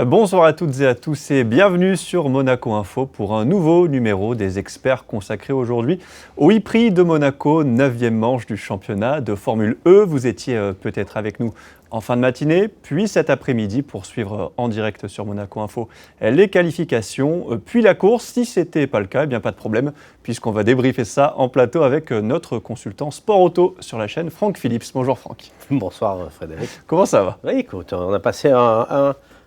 Bonsoir à toutes et à tous et bienvenue sur Monaco Info pour un nouveau numéro des experts consacré aujourd'hui au e-Prix de Monaco, 9e manche du championnat de Formule E. Vous étiez peut-être avec nous en fin de matinée, puis cet après-midi pour suivre en direct sur Monaco Info les qualifications, puis la course. Si ce n'était pas le cas, eh bien pas de problème, puisqu'on va débriefer ça en plateau avec notre consultant sport auto sur la chaîne, Franck Phillips. Bonjour Franck. Bonsoir Frédéric. Comment ça va? Oui, écoute, on a passé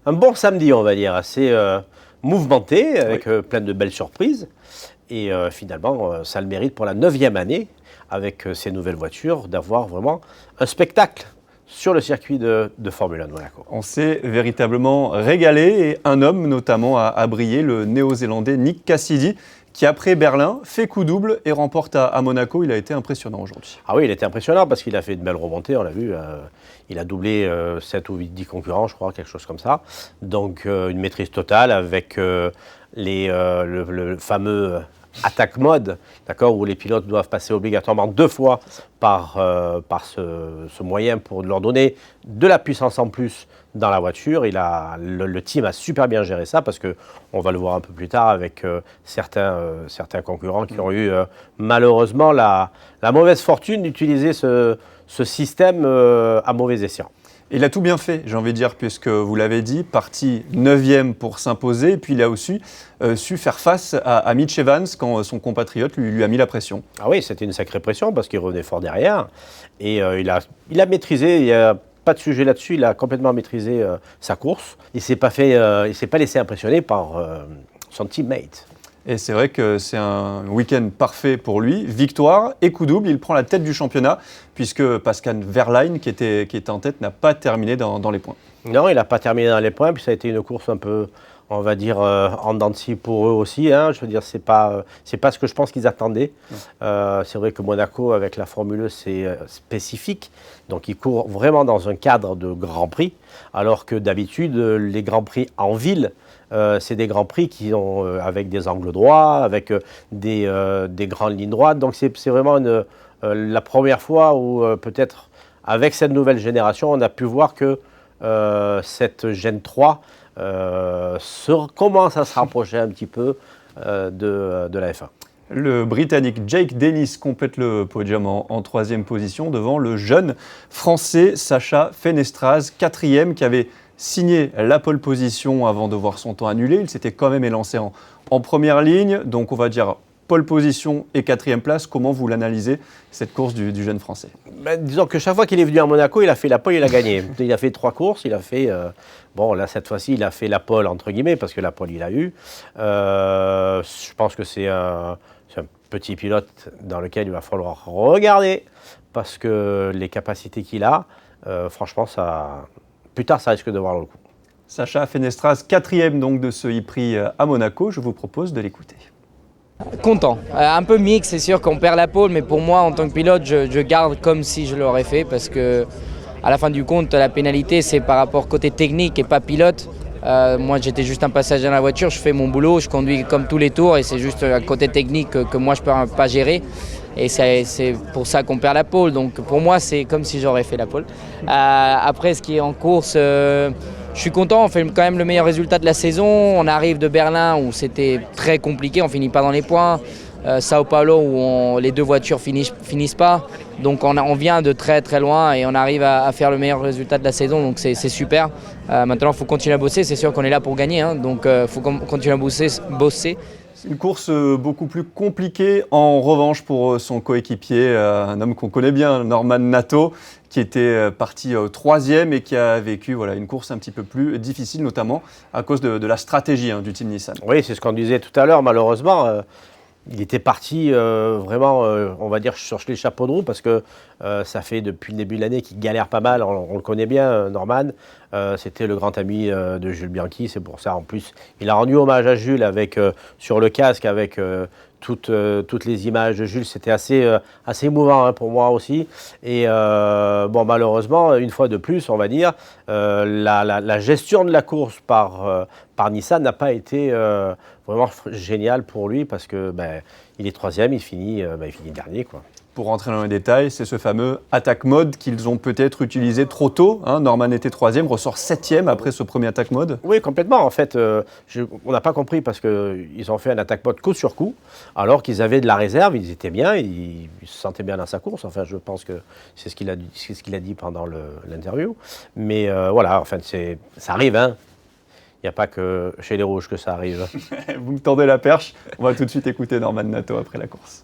un bon samedi, on va dire, assez mouvementé, avec plein de belles surprises. Et finalement, ça a le mérite pour la 9e année, avec ces nouvelles voitures, d'avoir vraiment un spectacle sur le circuit de Formule 1 de Monaco. On s'est véritablement régalé et un homme notamment a brillé, le néo-zélandais Nick Cassidy, qui après Berlin fait coup double et remporte à Monaco. Il a été impressionnant aujourd'hui. Ah oui, il était impressionnant parce qu'il a fait de belles remontées, on l'a vu. Il a doublé 7 ou 10 concurrents, je crois, quelque chose comme ça. Donc une maîtrise totale avec le fameux attack mode, d'accord, où les pilotes doivent passer obligatoirement 2 fois par ce moyen pour leur donner de la puissance en plus dans la voiture. Le team a super bien géré ça parce qu'on va le voir un peu plus tard avec certains concurrents qui ont eu malheureusement la mauvaise fortune d'utiliser ce système à mauvais escient. Il a tout bien fait, j'ai envie de dire, puisque vous l'avez dit, parti 9e pour s'imposer, et puis il a aussi su faire face à Mitch Evans quand son compatriote lui a mis la pression. Ah oui, c'était une sacrée pression parce qu'il revenait fort derrière, et il a maîtrisé, il n'y a pas de sujet là-dessus, il a complètement maîtrisé sa course. Il ne s'est pas laissé impressionner par son teammate. Et c'est vrai que c'est un week-end parfait pour lui. Victoire et coup double, il prend la tête du championnat puisque Pascal Wehrlein, qui était en tête, n'a pas terminé dans les points. Non, il n'a pas terminé dans les points, puis ça a été une course un peu, on va dire, en dents de scie pour eux aussi. Hein. Je veux dire, c'est pas ce que je pense qu'ils attendaient. C'est vrai que Monaco, avec la Formule E, c'est spécifique. Donc, ils courent vraiment dans un cadre de Grand Prix, alors que d'habitude, les Grands Prix en ville, c'est des Grands Prix qui ont, avec des angles droits, avec des grandes lignes droites. Donc, c'est vraiment la première fois où, peut-être, avec cette nouvelle génération, on a pu voir que cette Gen 3 commence à se rapprocher un petit peu de la F1. Le Britannique Jake Dennis complète le podium en 3e position devant le jeune Français Sacha Fenestraz, 4e, qui avait signé la pole position avant de voir son temps annulé. Il s'était quand même élancé en première ligne, donc on va dire pole position et 4e place. Comment vous l'analysez, cette course du jeune Français? Disons que chaque fois qu'il est venu à Monaco, il a fait la pole, il a gagné. Il a fait 3 courses, il a fait... bon, là, cette fois-ci, il a fait la pole, entre guillemets, parce que la pole, il a eu. Je pense que c'est un petit pilote dans lequel il va falloir regarder, parce que les capacités qu'il a, franchement, plus tard, ça risque de voir le coup. Sacha Fenestraz, 4e donc de ce e-Prix à Monaco. Je vous propose de l'écouter. Content, un peu mix, c'est sûr qu'on perd la pole, mais pour moi en tant que pilote je garde comme si je l'aurais fait parce que à la fin du compte la pénalité c'est par rapport côté technique et pas pilote. Moi j'étais juste un passager dans la voiture, je fais mon boulot, je conduis comme tous les tours et c'est juste un côté technique que moi je peux pas gérer et c'est pour ça qu'on perd la pole, donc pour moi c'est comme si j'aurais fait la pole. Après ce qui est en course, je suis content, on fait quand même le meilleur résultat de la saison. On arrive de Berlin où c'était très compliqué, on finit pas dans les points. Sao Paulo où les 2 voitures finissent pas. Donc on vient de très très loin et on arrive à faire le meilleur résultat de la saison. Donc c'est super. Maintenant il faut continuer à bosser, c'est sûr qu'on est là pour gagner. Hein, donc il faut continuer à bosser. Une course beaucoup plus compliquée en revanche pour son coéquipier, un homme qu'on connaît bien, Norman Nato, qui était parti 3e et qui a vécu une course un petit peu plus difficile, notamment à cause de la stratégie du team Nissan. Oui, c'est ce qu'on disait tout à l'heure, malheureusement. Il était parti vraiment, on va dire, sur les chapeaux de roue parce que ça fait depuis le début de l'année qu'il galère pas mal. On le connaît bien, Norman. C'était le grand ami de Jules Bianchi. C'est pour ça, en plus, il a rendu hommage à Jules sur le casque avec toutes les images de Jules. C'était assez émouvant pour moi aussi. Et bon, malheureusement, une fois de plus, on va dire, la gestion de la course par Nissan n'a pas été vraiment géniale pour lui parce que il est 3e, il finit dernier, quoi. pour rentrer dans les détails, c'est ce fameux attack mode qu'ils ont peut-être utilisé trop tôt. Norman était 3e, ressort 7e après ce premier attack mode. Oui, complètement. En fait, on n'a pas compris parce qu'ils ont fait un attack mode coup sur coup, alors qu'ils avaient de la réserve, ils étaient bien, ils se sentaient bien dans sa course. Enfin, je pense que c'est ce qu'il a dit pendant l'interview. Mais voilà, enfin, ça arrive, hein. Il n'y a pas que chez les Rouges que ça arrive. Vous me tendez la perche. On va tout de suite écouter Norman Nato après la course.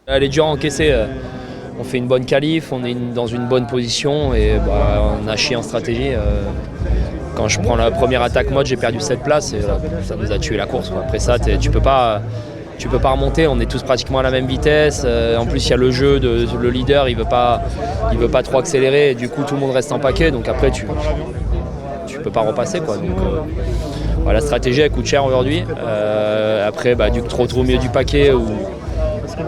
Elle est dure à encaisser. On fait une bonne qualif, on est dans une bonne position et on a chié en stratégie. Quand je prends la première attaque mode, j'ai perdu 7 places et ça nous a tué la course. Après ça, tu peux pas remonter. On est tous pratiquement à la même vitesse. En plus, il y a le jeu, le leader, il veut pas trop accélérer. Et du coup, tout le monde reste en paquet. Donc après, tu peux pas repasser, quoi. Donc, la stratégie elle coûte cher aujourd'hui. Après, du trop au milieu du paquet où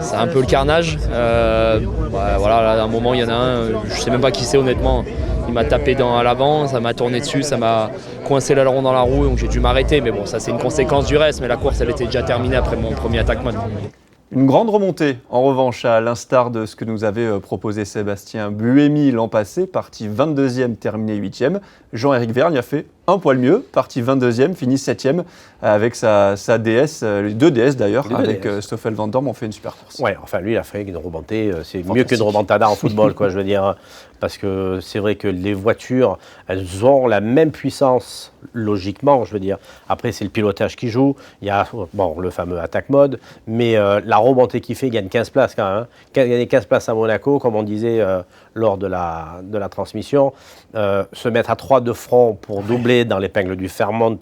c'est un peu le carnage. Voilà, à un moment, il y en a un, je sais même pas qui c'est honnêtement. Il m'a tapé à l'avant, ça m'a tourné dessus, ça m'a coincé l'aileron dans la roue, donc j'ai dû m'arrêter. Mais bon, ça c'est une conséquence du reste. Mais la course, elle était déjà terminée après mon premier attack mode. Une grande remontée, en revanche, à l'instar de ce que nous avait proposé Sébastien Buemi l'an passé, parti 22e, terminé 8e. Jean-Éric Vergne a fait un poil mieux, parti 22e, fini 7e, avec sa DS, les 2 DS d'ailleurs, avec Stoffel Van Dorn, on fait une super course. Ouais, enfin lui, il a fait une remontée, c'est mieux qu'une remontada en football, quoi, je veux dire. Parce que c'est vrai que les voitures, elles ont la même puissance, logiquement, je veux dire. Après, c'est le pilotage qui joue. Il y a le fameux attack mode, mais la remontée qu'il fait, il gagne 15 places quand même. Hein. Gagner 15 places à Monaco, comme on disait lors de la transmission. Se mettre à 3 de front pour doubler dans l'épingle du Fairmont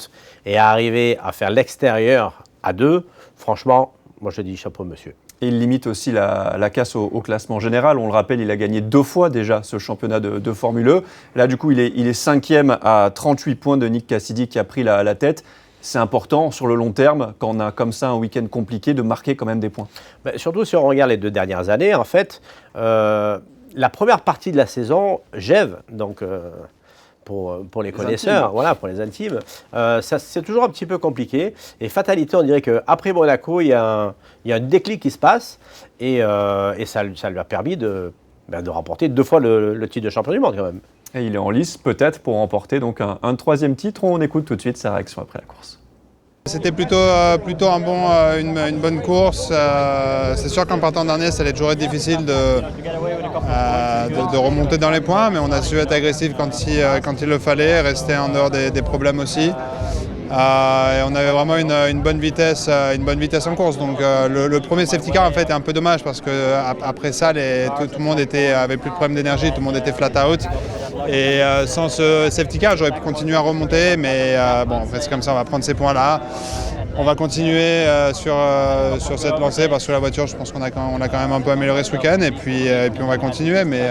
et arriver à faire l'extérieur à 2, franchement, moi je dis chapeau monsieur. Et il limite aussi la casse au classement général. On le rappelle, il a gagné 2 fois déjà ce championnat de Formule E. Là, du coup, il est 5e à 38 points de Nick Cassidy qui a pris la tête. C'est important sur le long terme, quand on a comme ça un week-end compliqué, de marquer quand même des points. Surtout si on regarde les 2 dernières années, en fait, la première partie de la saison gève, donc pour les connaisseurs, voilà, pour les intimes, c'est toujours un petit peu compliqué. Et fatalité, on dirait qu'après Monaco, il y a un déclic qui se passe et ça lui a permis de remporter 2 fois le titre de champion du monde quand même. Et il est en lice peut-être pour remporter donc un 3e titre. On écoute tout de suite sa réaction après la course. C'était plutôt une bonne course. C'est sûr qu'en partant dernier, ça allait toujours être difficile de remonter dans les points, mais on a su être agressif quand il le fallait, rester en dehors des problèmes aussi. Et on avait vraiment une bonne vitesse en course. Donc le premier safety car en fait est un peu dommage parce que après ça, tout le monde avait plus de problème d'énergie, tout le monde était flat out. Et sans ce safety car, j'aurais pu continuer à remonter, mais en fait c'est comme ça, on va prendre ces points-là. On va continuer sur cette lancée parce que la voiture, je pense qu'on a quand même un peu amélioré ce week-end et puis on va continuer. Mais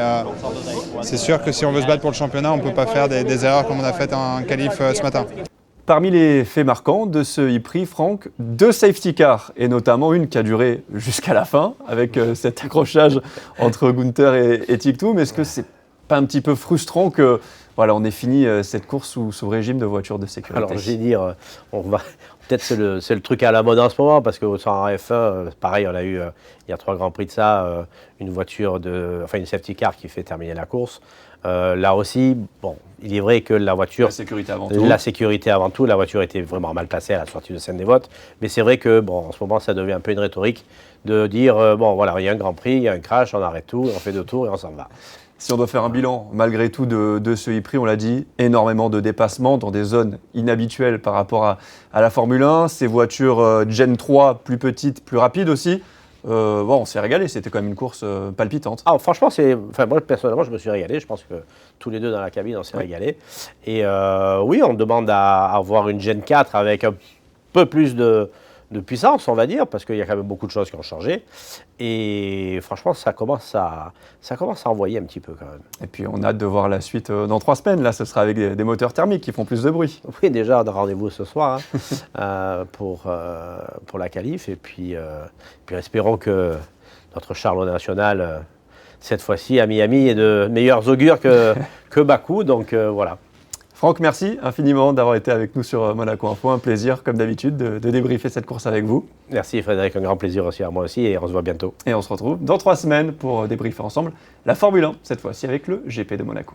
c'est sûr que si on veut se battre pour le championnat, on ne peut pas faire des erreurs comme on a fait en qualif ce matin. Parmi les faits marquants de ce e-prix, Franck, 2 safety cars, et notamment une qui a duré jusqu'à la fin, avec cet accrochage entre Gunther et Tictou. Mais est-ce que c'est pas un petit peu frustrant que on ait fini cette course sous régime de voiture de sécurité? Alors, je vais dire, peut-être c'est le truc à la mode en ce moment, parce qu'au F1, pareil, on a eu, il y a 3 grands prix de ça, une safety car qui fait terminer la course. Là aussi, il est vrai que la voiture... La sécurité avant tout. La sécurité avant tout. La voiture était vraiment mal placée à la sortie de scène des votes. Mais c'est vrai que, en ce moment, ça devient un peu une rhétorique de dire, il y a un grand prix, il y a un crash, on arrête tout, on fait 2 tours et on s'en va. Si on doit faire un bilan, malgré tout, de ce e-prix, on l'a dit, énormément de dépassements dans des zones inhabituelles par rapport à la Formule 1. Ces voitures Gen 3, plus petites, plus rapides aussi. On s'est régalé, c'était quand même une course palpitante. Ah, franchement, moi personnellement, je me suis régalé. Je pense que tous les 2 dans la cabine, on s'est régalé. Et oui, on demande à avoir une Gen 4 avec un peu plus de puissance, on va dire, parce qu'il y a quand même beaucoup de choses qui ont changé. Et franchement, ça commence à envoyer un petit peu quand même. Et puis on a hâte de voir la suite dans 3 semaines. Là, ce sera avec des moteurs thermiques qui font plus de bruit. Oui, déjà, on a rendez-vous ce soir pour la qualif. Et puis espérons que notre Charlot national, cette fois-ci, à Miami, est de meilleurs augures que Bakou. Donc voilà. Franck, merci infiniment d'avoir été avec nous sur Monaco Info. Un plaisir, comme d'habitude, de débriefer cette course avec vous. Merci Frédéric, un grand plaisir aussi à moi aussi et on se voit bientôt. Et on se retrouve dans 3 semaines pour débriefer ensemble la Formule 1, cette fois-ci avec le GP de Monaco.